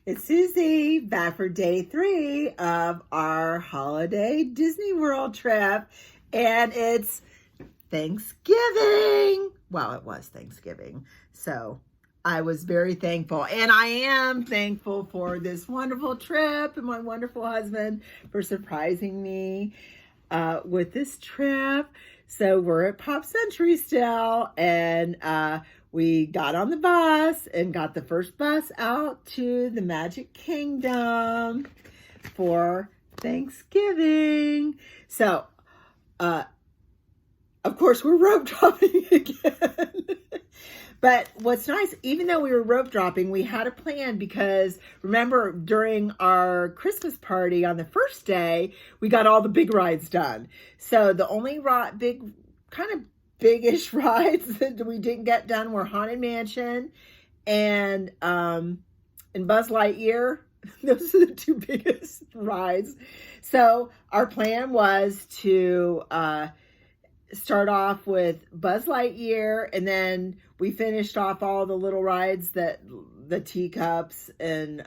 It's Susie, back for day 3 of our holiday Disney World trip, and it's Thanksgiving. Well, it was Thanksgiving, so I was very thankful, and I am thankful for this wonderful trip and my wonderful husband for surprising me with this trip. So we're at Pop Century still, and we got on the bus and got the first bus out to the Magic Kingdom for Thanksgiving. So, of course, we're rope dropping again. But what's nice, even though we were rope dropping, we had a plan because remember during our Christmas party on the first day, we got all the big rides done. So the only big-ish rides that we didn't get done were Haunted Mansion and Buzz Lightyear. Those are the 2 biggest rides. So our plan was to start off with Buzz Lightyear, and then we finished off all the little rides, that the teacups and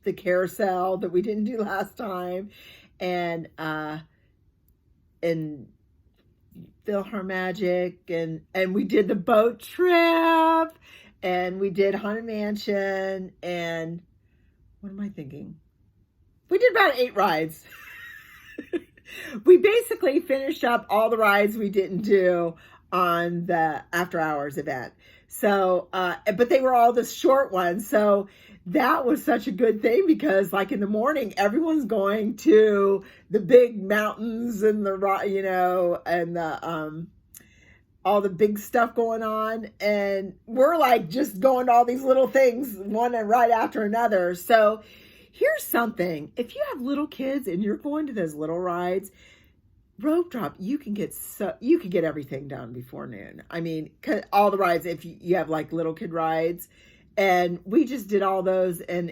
the carousel that we didn't do last time, and PhilharMagic, and we did the boat trip, and we did Haunted Mansion, and what am I thinking? We did about 8 rides. We basically finished up all the rides we didn't do on the after hours event. So, but they were all the short ones. So that was such a good thing because like in the morning, everyone's going to the big mountains and and the, all the big stuff going on. And we're like just going to all these little things, one right after another. So here's something. If you have little kids and you're going to those little rides, rope drop, you can get everything done before noon. I mean, all the rides, if you have like little kid rides, and we just did all those, and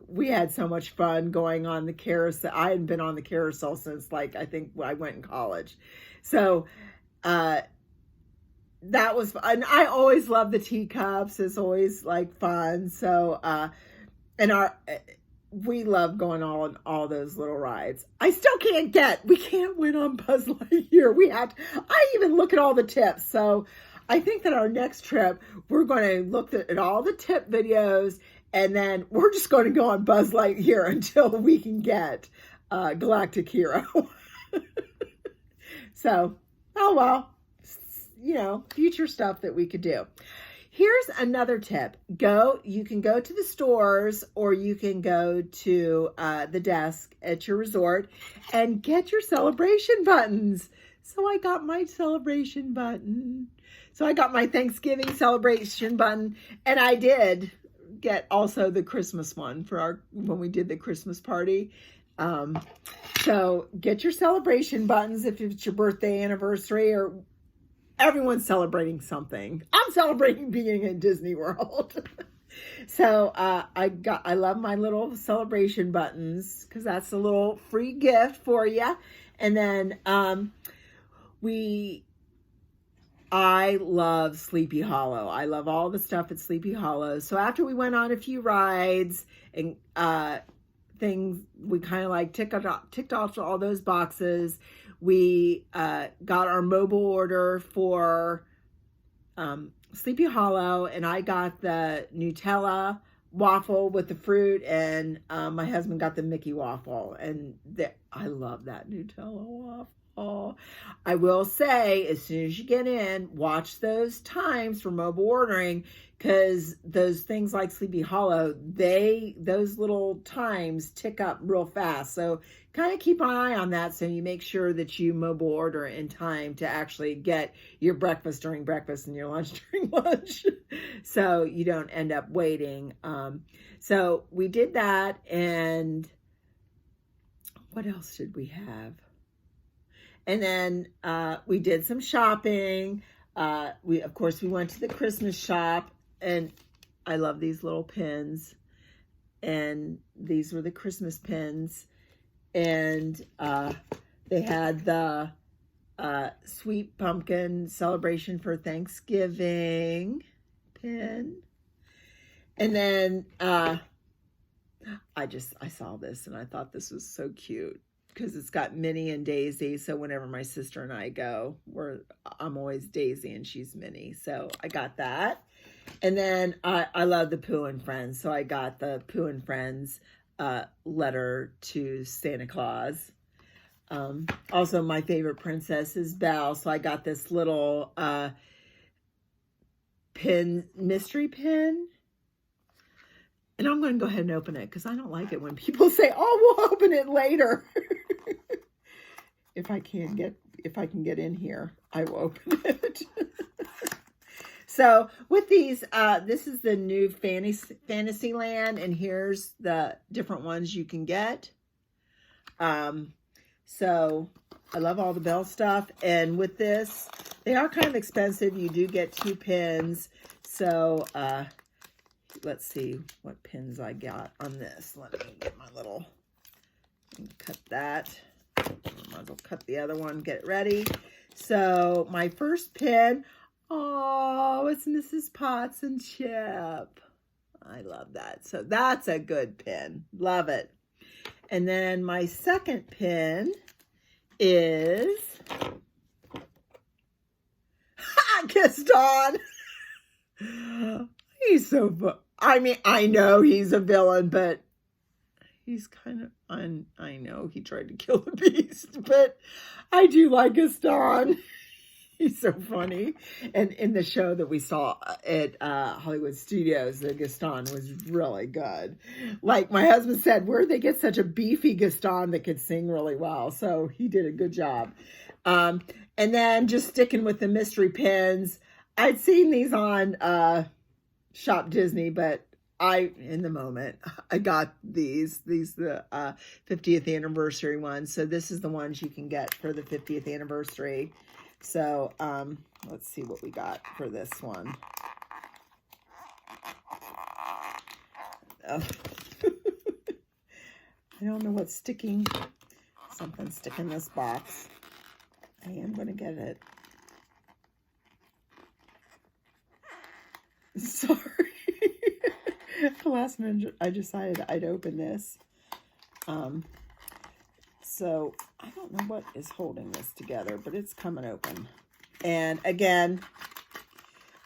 we had so much fun going on the carousel. I hadn't been on the carousel since I think I went in college. So, that was fun. I always love the teacups. It's always like fun. So, we love going on all those little rides. We can't win on Buzz Lightyear. I even look at all the tips. So I think that our next trip, we're going to look at all the tip videos, and then we're just going to go on Buzz Lightyear until we can get Galactic Hero. So, oh well, future stuff that we could do. Here's another tip. You can go to the stores, or you can go to the desk at your resort and get your celebration buttons. So I got my celebration button. So I got my Thanksgiving celebration button, and I did get also the Christmas one for when we did the Christmas party. So get your celebration buttons if it's your birthday, anniversary, or everyone's celebrating something. I'm celebrating being in Disney World. So I love my little celebration buttons because that's a little free gift for you. And then I love Sleepy Hollow. I love all the stuff at Sleepy Hollow. So after we went on a few rides and things, we kind of like ticked off all those boxes. We got our mobile order for Sleepy Hollow, and I got the Nutella waffle with the fruit, and my husband got the Mickey waffle, and I love that Nutella waffle. I will say, as soon as you get in, watch those times for mobile ordering, because those things like Sleepy Hollow, those little times tick up real fast. So kind of keep an eye on that, so you make sure that you mobile order in time to actually get your breakfast during breakfast and your lunch during lunch, so you don't end up waiting. So we did that, and what else did we have? And then we did some shopping. Of course, we went to the Christmas shop, and I love these little pins. And these were the Christmas pins. And they had the Sweet Pumpkin Celebration for Thanksgiving pin. And then I saw this and I thought this was so cute because it's got Minnie and Daisy. So whenever my sister and I go, I'm always Daisy and she's Minnie. So I got that. And then I love the Pooh and Friends. So I got the Pooh and Friends letter to Santa Claus. Also, my favorite princess is Belle. So I got this little mystery pin. And I'm going to go ahead and open it because I don't like it when people say, "Oh, we'll open it later." If I can get in here, I will open it. So with these, this is the new Fantasyland, and here's the different ones you can get. So I love all the Belle stuff, and with this, they are kind of expensive. You do get 2 pins. So let's see what pins I got on this. Let me get my little, cut that. Might as well cut the other one, get it ready. So my first pin, oh, it's Mrs. Potts and Chip. I love that. So that's a good pin. Love it. And then my second pin is Gaston. He's so fun. I mean, I know he's a villain, but he's kind of, I know he tried to kill the beast, but I do like Gaston. He's so funny. And in the show that we saw at Hollywood Studios, the Gaston was really good. Like my husband said, where'd they get such a beefy Gaston that could sing really well? So he did a good job. And then just sticking with the mystery pins, I'd seen these on Shop Disney, but in the moment, I got the 50th anniversary ones. So this is the ones you can get for the 50th anniversary. So, let's see what we got for this one. Oh. I don't know what's sticking. Something's sticking in this box. I am going to get it. Sorry. At the last minute, I decided I'd open this. So I don't know what is holding this together, but it's coming open. And again,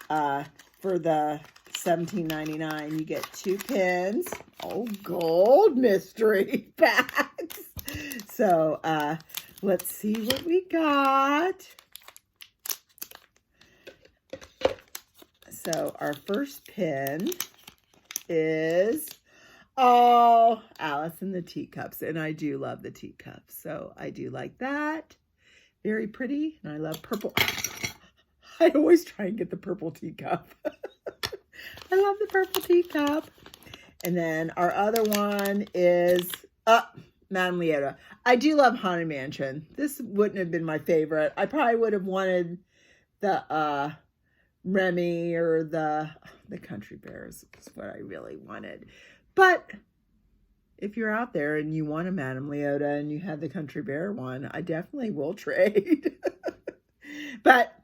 for the $17.99, you get 2 pins. Oh, gold mystery packs. So let's see what we got. So our first pin is, oh, Alice in the Teacups. And I do love the teacups. So I do like that. Very pretty. And I love purple. I always try and get the purple teacup. I love the purple teacup. And then our other one is Madame Leota. I do love Haunted Mansion. This wouldn't have been my favorite. I probably would have wanted the Remy or the Country Bears is what I really wanted. But if you're out there and you want a Madame Leota and you have the Country Bear one, I definitely will trade. But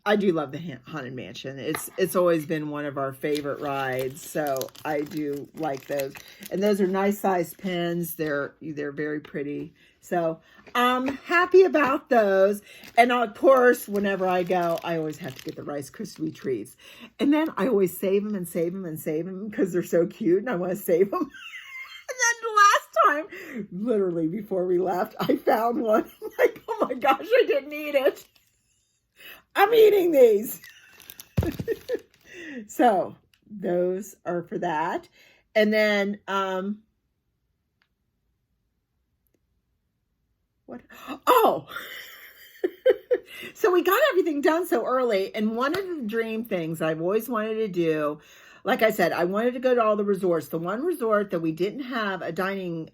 I do love the Haunted Mansion. It's always been one of our favorite rides, so I do like those. And those are nice sized pins. They're very pretty. So I'm happy about those. And of course, whenever I go, I always have to get the Rice Krispie treats. And then I always save them and save them and save them because they're so cute and I want to save them. And then last time, literally before we left, I found one. I'm like, oh my gosh, I didn't eat it. I'm eating these. So those are for that. And then, what? Oh, so we got everything done so early. And one of the dream things I've always wanted to do, like I said, I wanted to go to all the resorts. The one resort that we didn't have a dining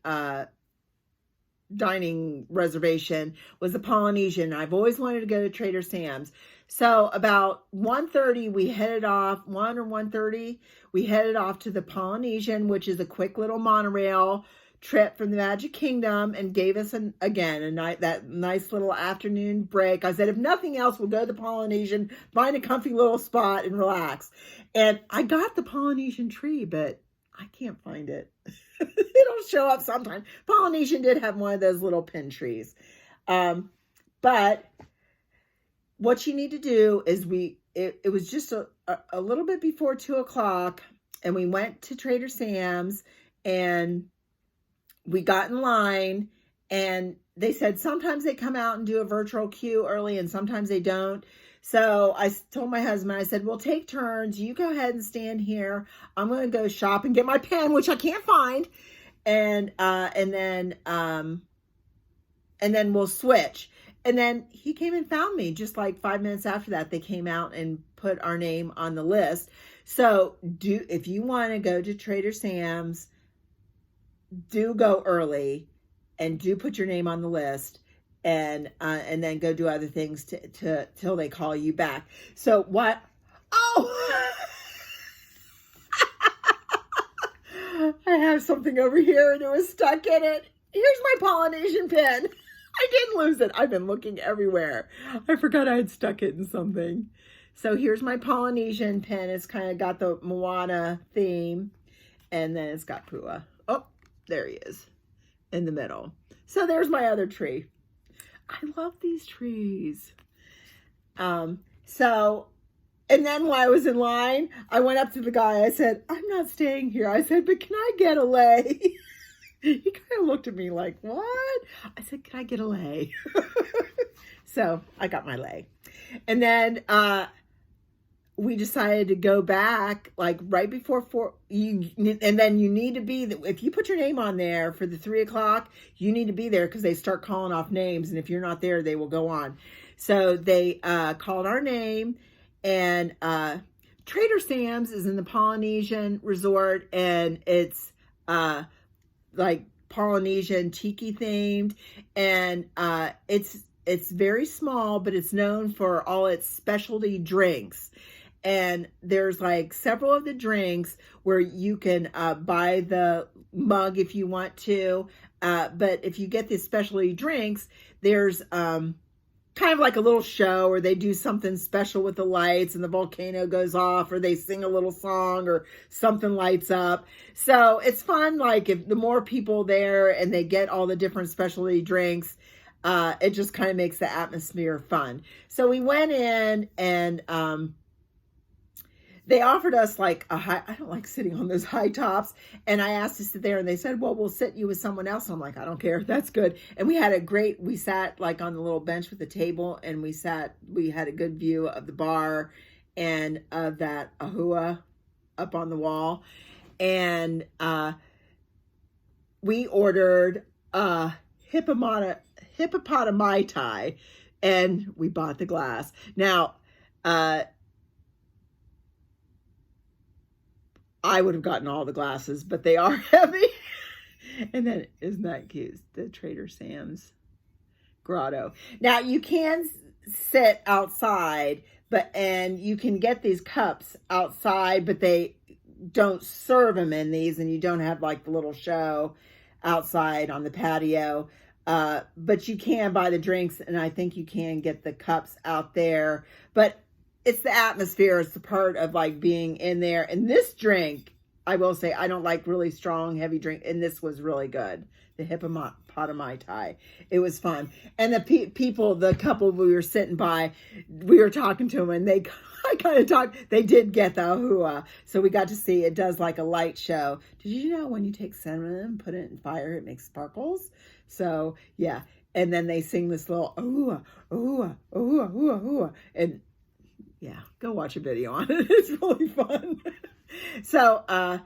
reservation was the Polynesian. I've always wanted to go to Trader Sam's. So about 1:30, we headed off, 1 or 1:30, we headed off to the Polynesian, which is a quick little monorail trip from the Magic Kingdom, and gave us that nice little afternoon break. I said, if nothing else, we'll go to the Polynesian, find a comfy little spot and relax. And I got the Polynesian tree, but I can't find it. It'll show up sometime. Polynesian did have one of those little pin trees. But what you need to do is it was just a little bit before 2:00, and we went to Trader Sam's, and we got in line, and they said sometimes they come out and do a virtual queue early and sometimes they don't. So I told my husband, I said, we'll take turns. You go ahead and stand here. I'm going to go shop and get my pen, which I can't find. And then we'll switch. And then he came and found me just like 5 minutes after that. They came out and put our name on the list. So if you want to go to Trader Sam's, do go early and do put your name on the list, and then go do other things till they call you back. So what? Oh, I have something over here and it was stuck in it. Here's my Polynesian pen. I didn't lose it. I've been looking everywhere. I forgot I had stuck it in something. So here's my Polynesian pen. It's kind of got the Moana theme, and then it's got Pua. Oh, there he is in the middle. So there's my other tree. I love these trees. And then while I was in line, I went up to the guy. I said, I'm not staying here. I said, but can I get a lei? He kind of looked at me like, what? I said, can I get a lei? So I got my lei. And then we decided to go back like right before 4. And then you need to be, if you put your name on there for the 3:00, you need to be there because they start calling off names. And if you're not there, they will go on. So they called our name, and Trader Sam's is in the Polynesian resort, and it's like Polynesian tiki themed, and it's very small, but it's known for all its specialty drinks. And there's like several of the drinks where you can buy the mug if you want to. But if you get the specialty drinks, there's kind of like a little show, or they do something special with the lights and the volcano goes off, or they sing a little song or something lights up. So it's fun. Like if the more people there and they get all the different specialty drinks, it just kind of makes the atmosphere fun. So we went in, and they offered us like I don't like sitting on those high tops. And I asked to sit there, and they said, well, we'll sit you with someone else. I'm like, I don't care. That's good. And we sat like on the little bench with the table, and we had a good view of the bar and of that ahua up on the wall. And we ordered hippopotami tie, and we bought the glass. Now, I would have gotten all the glasses, but they are heavy. And then, isn't that cute? The Trader Sam's grotto. Now, you can sit outside, and you can get these cups outside, but they don't serve them in these, and you don't have like the little show outside on the patio. But you can buy the drinks, and I think you can get the cups out there. But it's the atmosphere. It's the part of like being in there. And this drink, I will say, I don't like really strong, heavy drink. And this was really good. The hippopotami tie. It was fun. And the couple we were sitting by, we were talking to them, and I kind of talked. They did get the ahua. So we got to see, it does like a light show. Did you know when you take cinnamon and put it in fire, it makes sparkles? So yeah. And then they sing this little ahua, ahua, ahua, ahua, ahua. And yeah, go watch a video on it. It's really fun. So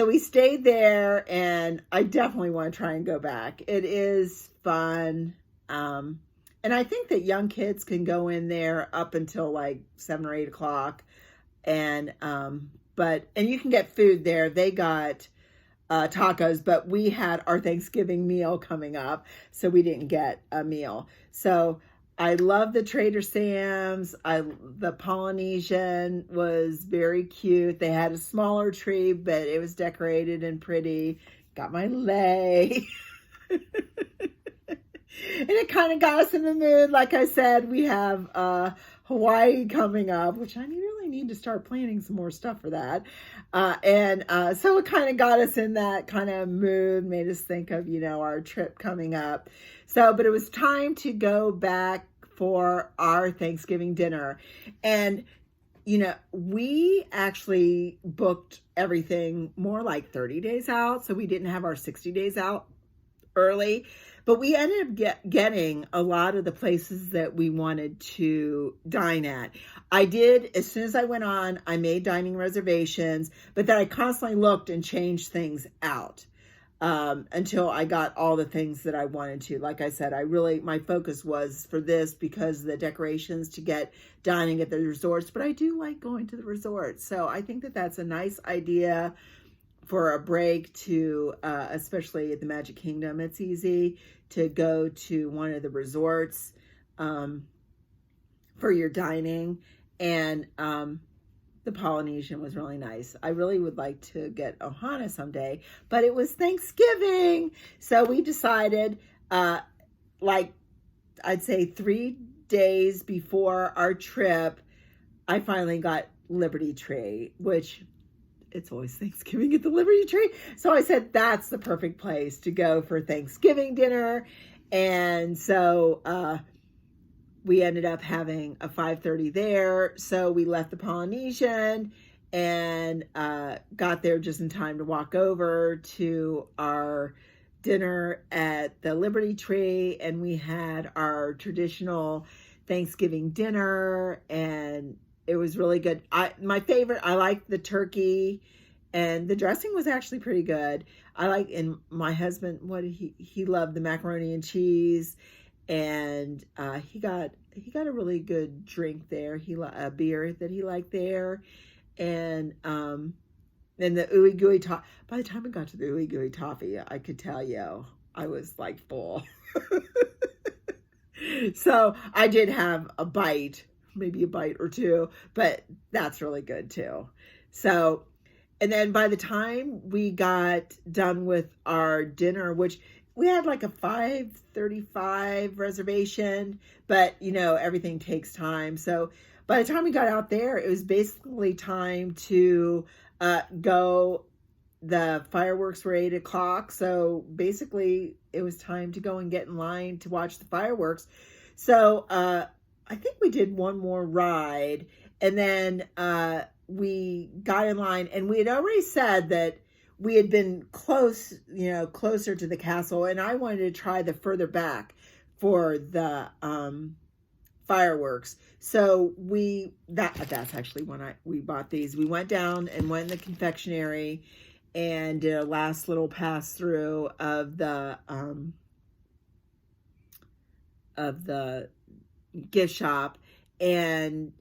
we stayed there, and I definitely want to try and go back. It is fun. And I think that young kids can go in there up until like 7 or 8 o'clock. And you can get food there. They got tacos, but we had our Thanksgiving meal coming up, so we didn't get a meal. So I love the Trader Sam's. The Polynesian was very cute. They had a smaller tree, but it was decorated and pretty. Got my lei. And it kind of got us in the mood. Like I said, we have Hawaii coming up, which I really need to start planning some more stuff for that. So it kind of got us in that kind of mood, made us think of, our trip coming up. So, but it was time to go back for our Thanksgiving dinner. And, we actually booked everything more like 30 days out. So we didn't have our 60 days out early. But we ended up getting a lot of the places that we wanted to dine at. I did, as soon as I went on, I made dining reservations, but then I constantly looked and changed things out until I got all the things that I wanted to. Like I said, my focus was for this because of the decorations to get dining at the resorts, but I do like going to the resorts. So I think that that's a nice idea for a break to, especially at the Magic Kingdom. It's easy to go to one of the resorts for your dining. And the Polynesian was really nice. I really would like to get Ohana someday, but it was Thanksgiving. So we decided, like I'd say 3 days before our trip, I finally got Liberty Tree, which it's always Thanksgiving at the Liberty Tree. So I said, that's the perfect place to go for Thanksgiving dinner. And so we ended up having a 5:30 there. So we left the Polynesian and got there just in time to walk over to our dinner at the Liberty Tree. And we had our traditional Thanksgiving dinner, and it was really good. My favorite, I liked the turkey, and the dressing was actually pretty good. And my husband, he loved the macaroni and cheese, and he got a really good drink there. A beer that he liked there, and the ooey gooey toffee. By the time I got to the ooey gooey toffee, I could tell you I was like full. So I did have a bite, maybe a bite or two, but that's really good too. So, and then by the time we got done with our dinner, which we had like a 5:35 reservation, but everything takes time. So by the time we got out there, it was basically time to go. The fireworks were 8 o'clock. So basically it was time to go and get in line to watch the fireworks. So, I think we did one more ride, and then we got in line, and we had already said that we had been closer to the castle, and I wanted to try the further back for the fireworks. So that's actually when we bought these. We went down and went in the confectionery and did a last little pass through of the gift shop, and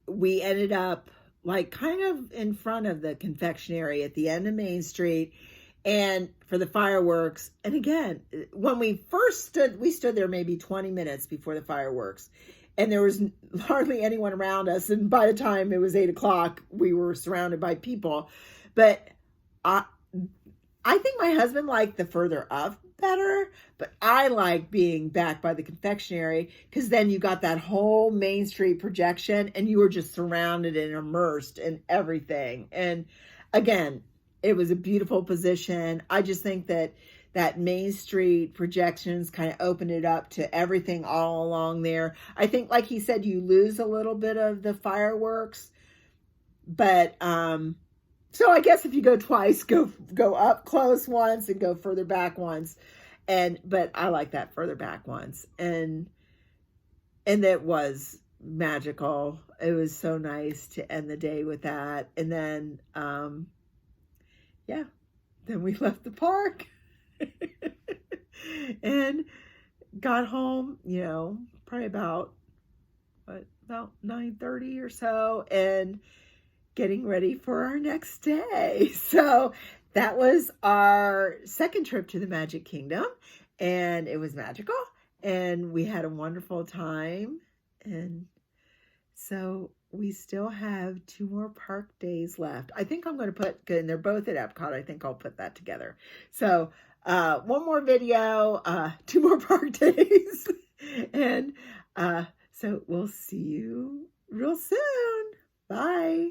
we ended up like kind of in front of the confectionery at the end of Main Street, and for the fireworks. And again, when we stood there maybe 20 minutes before the fireworks, and there was hardly anyone around us. And by the time it was 8 o'clock, we were surrounded by people. But I think my husband liked the further up better, but I like being back by the confectionery, because then you got that whole Main Street projection and you were just surrounded and immersed in everything. And again, it was a beautiful position. I just think that Main Street projections kind of opened it up to everything all along there. I think, like he said, you lose a little bit of the fireworks, but so I guess if you go twice, go up close once and go further back once. But I like that further back once. And that was magical. It was so nice to end the day with that. And then, then we left the park and got home, probably about 9:30 or so, and getting ready for our next day. So that was our second trip to the Magic Kingdom, and it was magical, and we had a wonderful time. And so we still have 2 more park days left. I think I'm going to and they're both at Epcot. I think I'll put that together. So one more video, 2 more park days, and So we'll see you real soon. Bye.